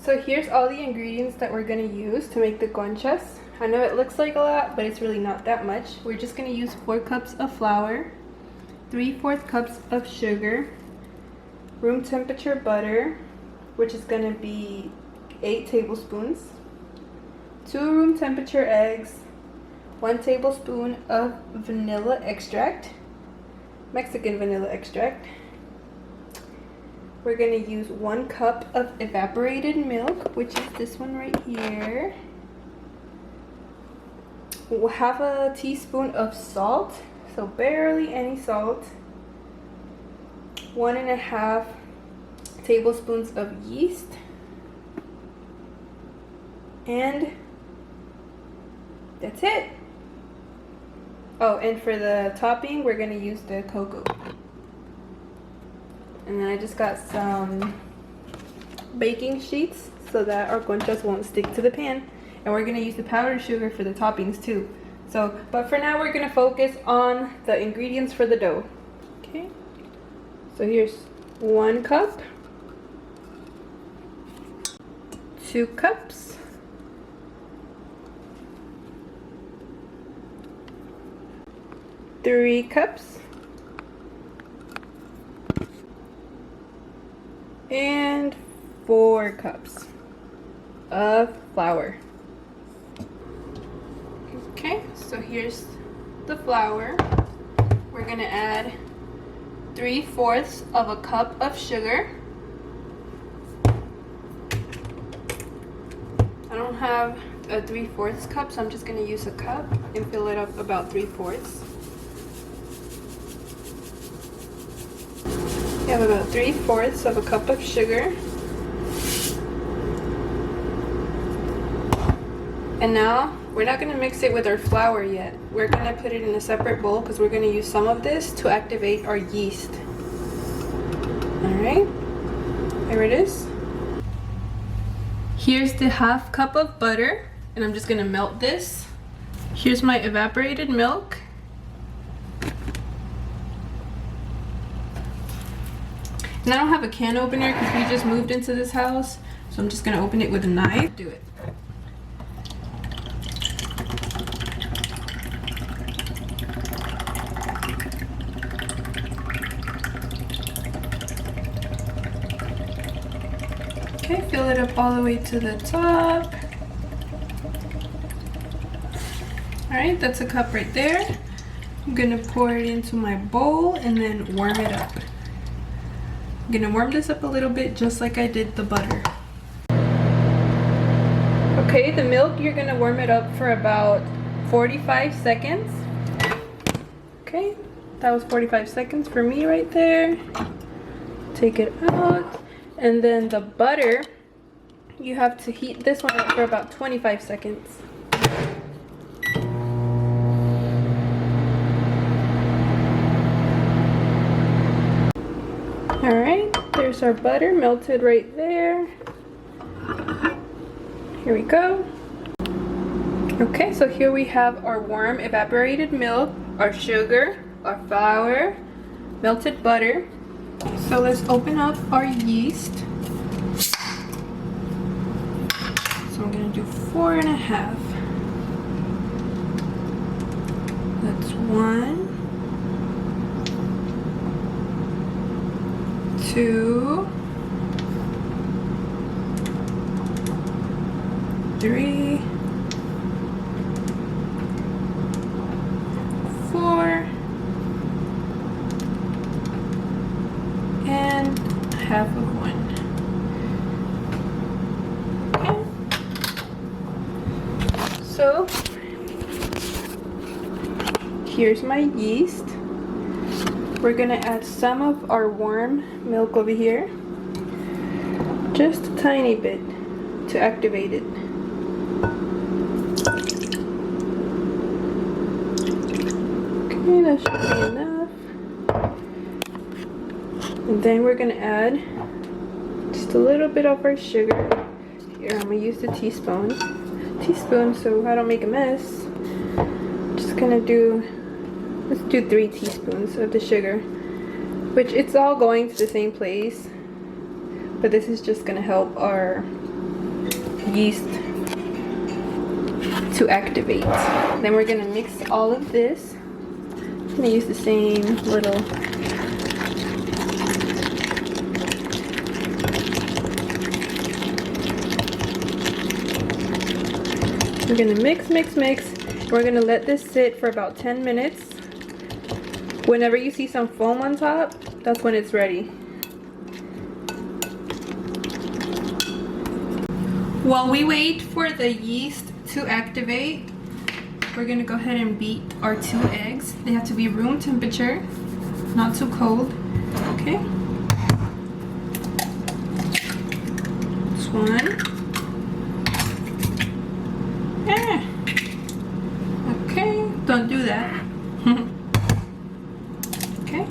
So here's all the ingredients that we're going to use to make the conchas. I know it looks like a lot, but it's really not that much. We're just going to use 4 cups of flour, 3/4 cups of sugar, room temperature butter, which is going to be 8 tablespoons, 2 room temperature eggs, 1 tablespoon of vanilla extract, Mexican vanilla extract. We're going to use 1 cup of evaporated milk, which is this one right here. Half a teaspoon of salt, so barely any salt. 1.5 tablespoons of yeast. And that's it. Oh, and for the topping, we're going to use the cocoa. And then I just got some baking sheets so that our conchas won't stick to the pan. And we're going to use the powdered sugar for the toppings too. So, but for now we're going to focus on the ingredients for the dough. Okay. So here's 1 cup, 2 cups, 3 cups, and 4 cups of flour. Okay, so here's the flour. We're gonna add 3/4 of a cup of sugar. I don't have a 3/4 cup, so I'm just gonna use a cup and fill it up about 3/4. We have about 3/4 of a cup of sugar. And now, we're not going to mix it with our flour yet. We're going to put it in a separate bowl because we're going to use some of this to activate our yeast. Alright, here it is. Here's the 1/2 cup of butter, and I'm just going to melt this. Here's my evaporated milk. And I don't have a can opener because we just moved into this house, so I'm just going to open it with a knife. Do it. Okay, fill it up all the way to the top. Alright, that's a cup right there. I'm gonna pour it into my bowl and then warm it up. I'm gonna warm this up a little bit just like I did the butter. Okay, the milk, you're gonna warm it up for about 45 seconds. Okay, that was 45 seconds for me right there. Take it out. And then the butter, you have to heat this one up for about 25 seconds. Alright, there's our butter melted right there. Here we go. Okay, so here we have our warm evaporated milk, our sugar, our flour, melted butter. So let's open up our yeast. So I'm going to do 4.5. That's 1, 2, 3, 4, and 1/2 of 1. Okay. So here's my yeast. We're gonna add some of our warm milk over here, just a tiny bit to activate it. Okay, that should be enough. And then we're gonna add just a little bit of our sugar. Here, I'm gonna use the teaspoon so I don't make a mess. Just gonna let's do 3 teaspoons of the sugar, which it's all going to the same place, but this is just gonna help our yeast to activate. Then we're gonna mix all of this. I'm gonna use the same little we're gonna mix. We're gonna let this sit for about 10 minutes. Whenever you see some foam on top, that's when it's ready. While we wait for the yeast to activate, we're gonna go ahead and beat our 2 eggs. They have to be room temperature, not too cold. Okay. This one. Okay, don't do that. Okay.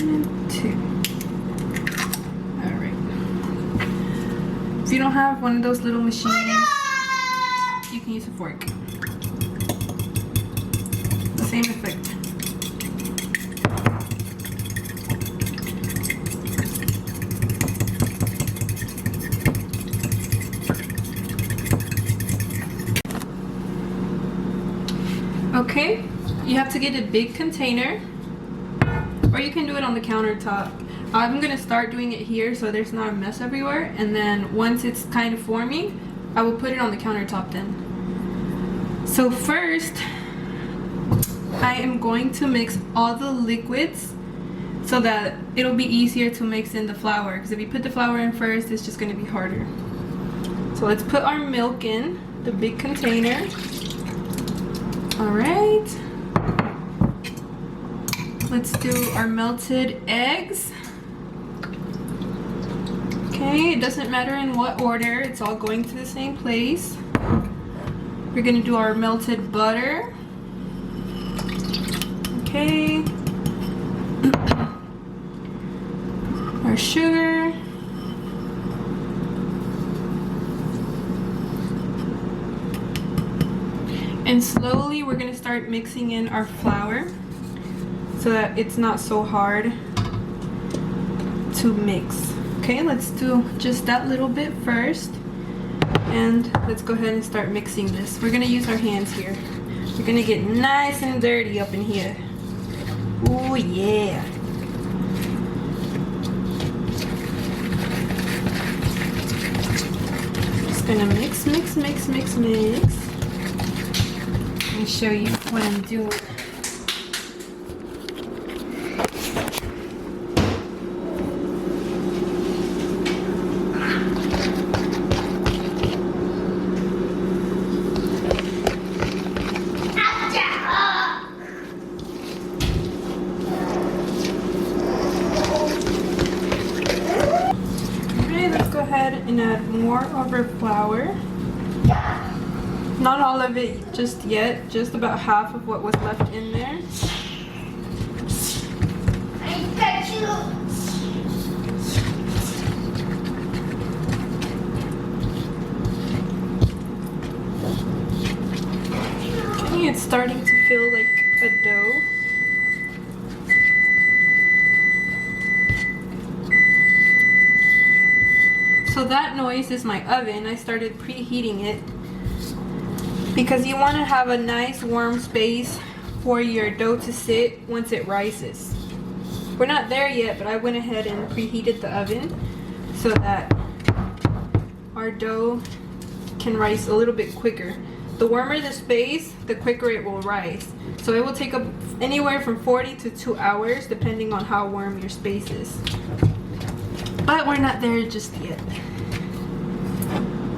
And 2. Alright. If you don't have one of those little machines, you can use a fork. Same effect. Okay, you have to get a big container, or you can do it on the countertop. I'm gonna start doing it here so there's not a mess everywhere, and then once it's kind of forming, I will put it on the countertop then. So first, I am going to mix all the liquids so that it'll be easier to mix in the flour, because if you put the flour in first, it's just gonna be harder. So let's put our milk in the big container. All right, let's do our melted eggs. Okay, it doesn't matter in what order, it's all going to the same place. We're gonna do our melted butter. Okay. Our sugar. And slowly we're gonna start mixing in our flour so that it's not so hard to mix. Okay, let's do just that little bit first. And let's go ahead and start mixing this. We're gonna use our hands here. We're gonna get nice and dirty up in here. Oh yeah. Just gonna mix. Let me show you what I'm doing. Okay, let's go ahead and add more of our flour. Not all of it just yet, just about half of what was left in there. I got you. Okay, it's starting to feel like a dough. So that noise is my oven. I started preheating it, because you want to have a nice warm space for your dough to sit once it rises. We're not there yet, but I went ahead and preheated the oven so that our dough can rise a little bit quicker. The warmer the space, the quicker it will rise. So it will take up anywhere from 40 to 2 hours depending on how warm your space is. But we're not there just yet.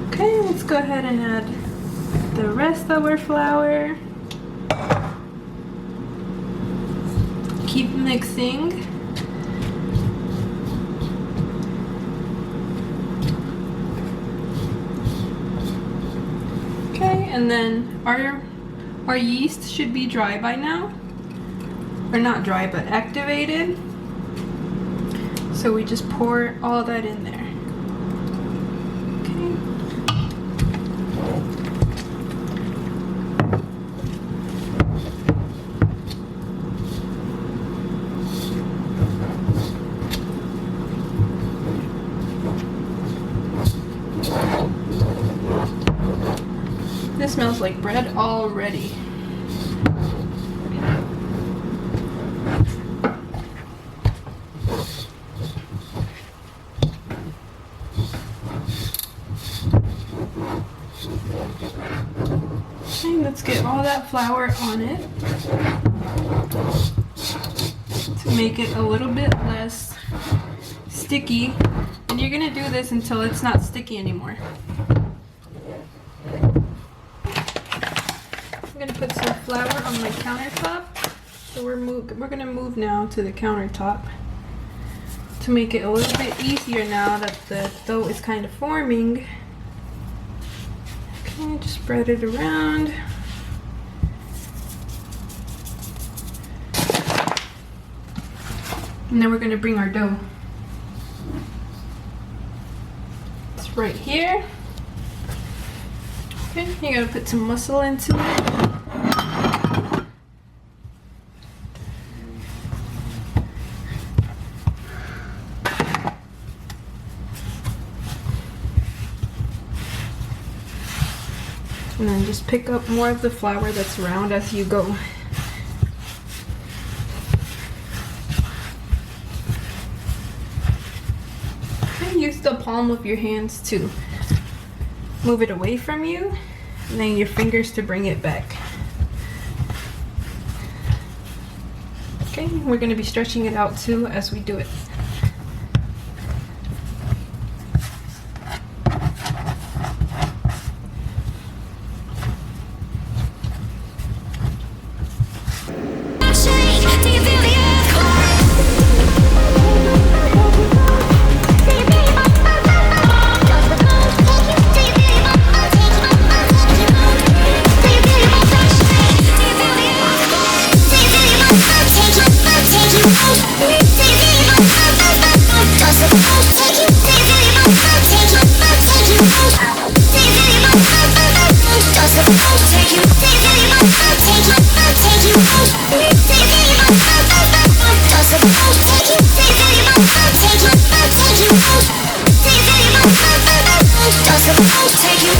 Okay, let's go ahead and add the rest of our flour. Keep mixing. Okay, and then our yeast should be dry by now. Or not dry, but activated. So we just pour all that in there. of smells like bread already. Okay, let's get all that flour on it to make it a little bit less sticky. And you're gonna do this until it's not sticky anymore. I'm gonna put some flour on my countertop. So we're gonna move now to the countertop to make it a little bit easier now that the dough is kind of forming. Okay, just spread it around. And then we're gonna bring our dough. It's right here. Okay, you gotta put some muscle into it. And then just pick up more of the flour that's round as you go. And use the palm of your hands to move it away from you, and then your fingers to bring it back. Okay, we're going to be stretching it out too as we do it. Take you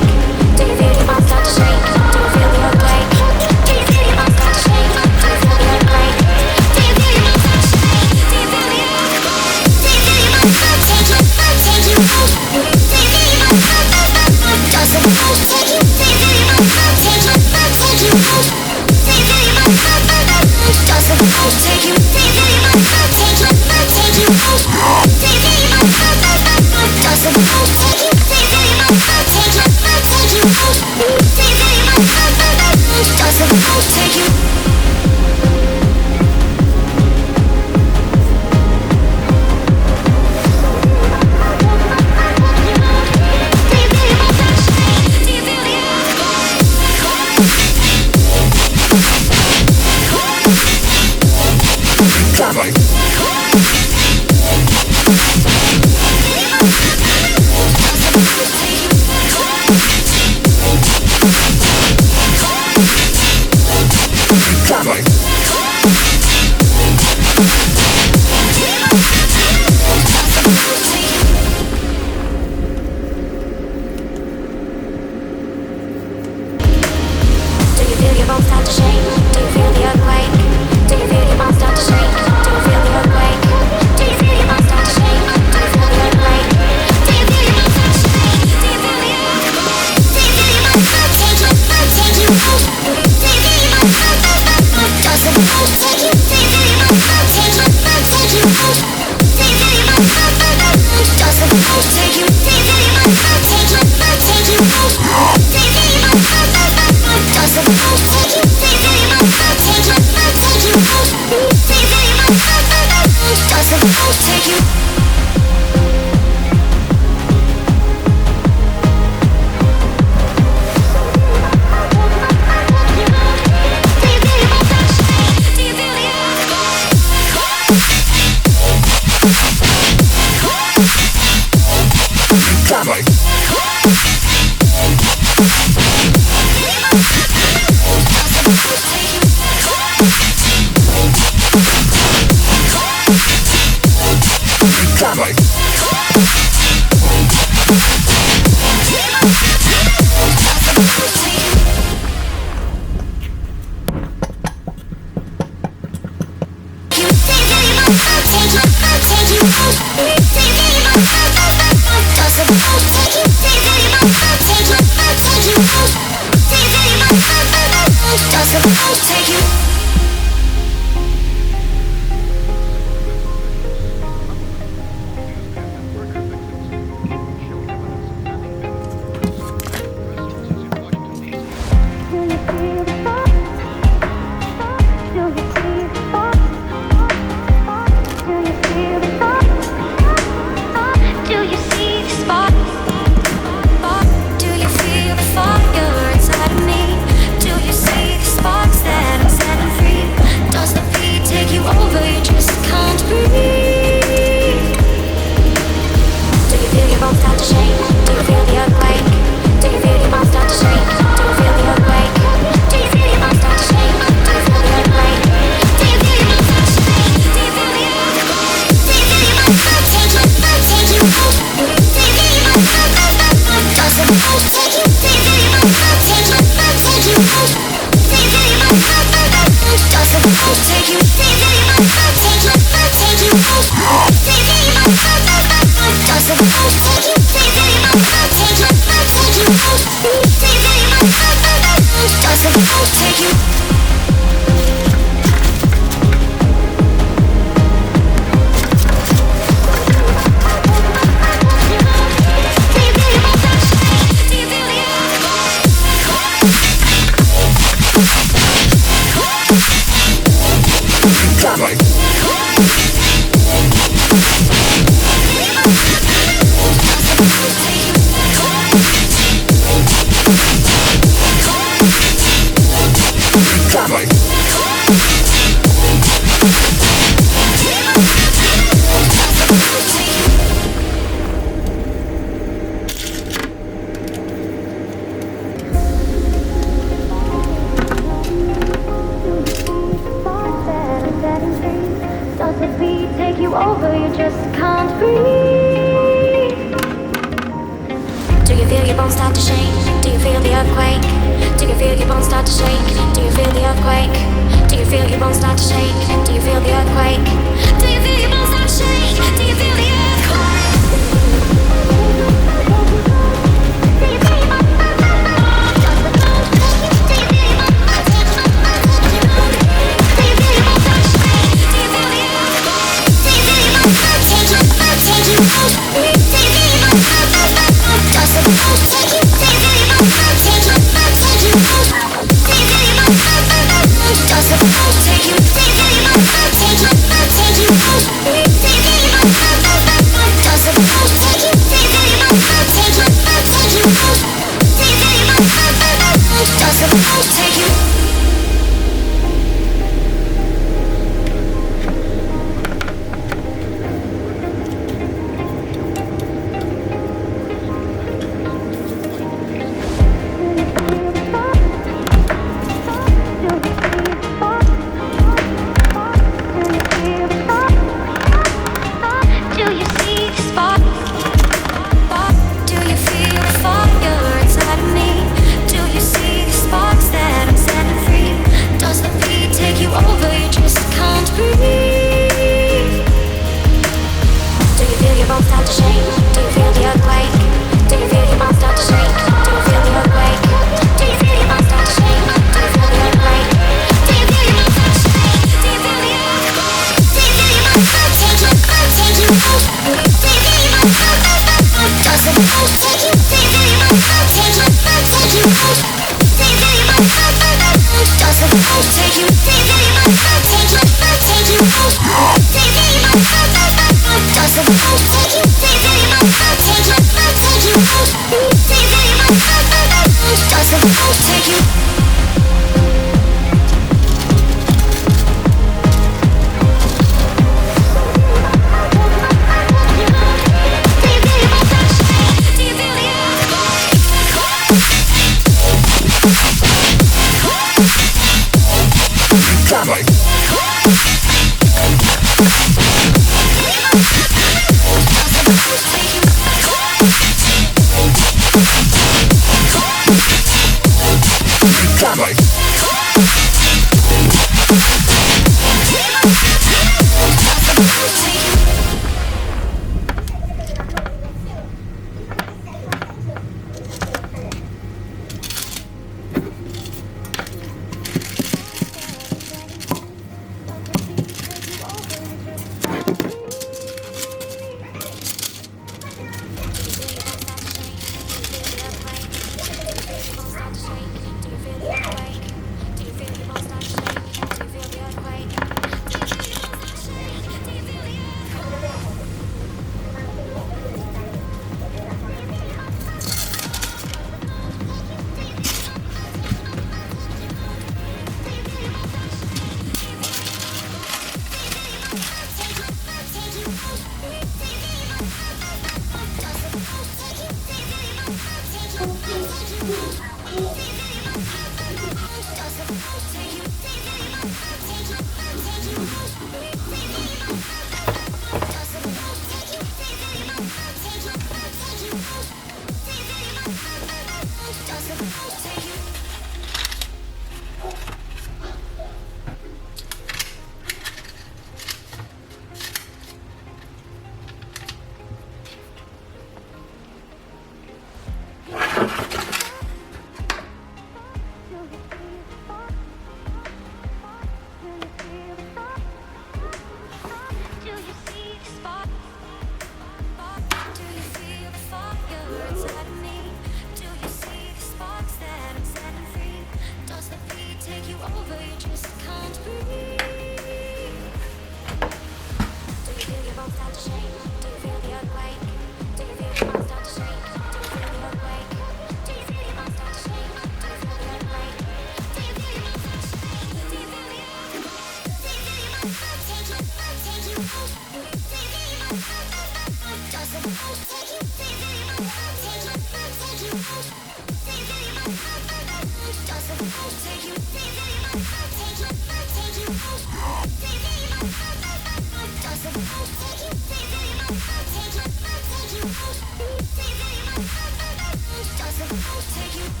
Take you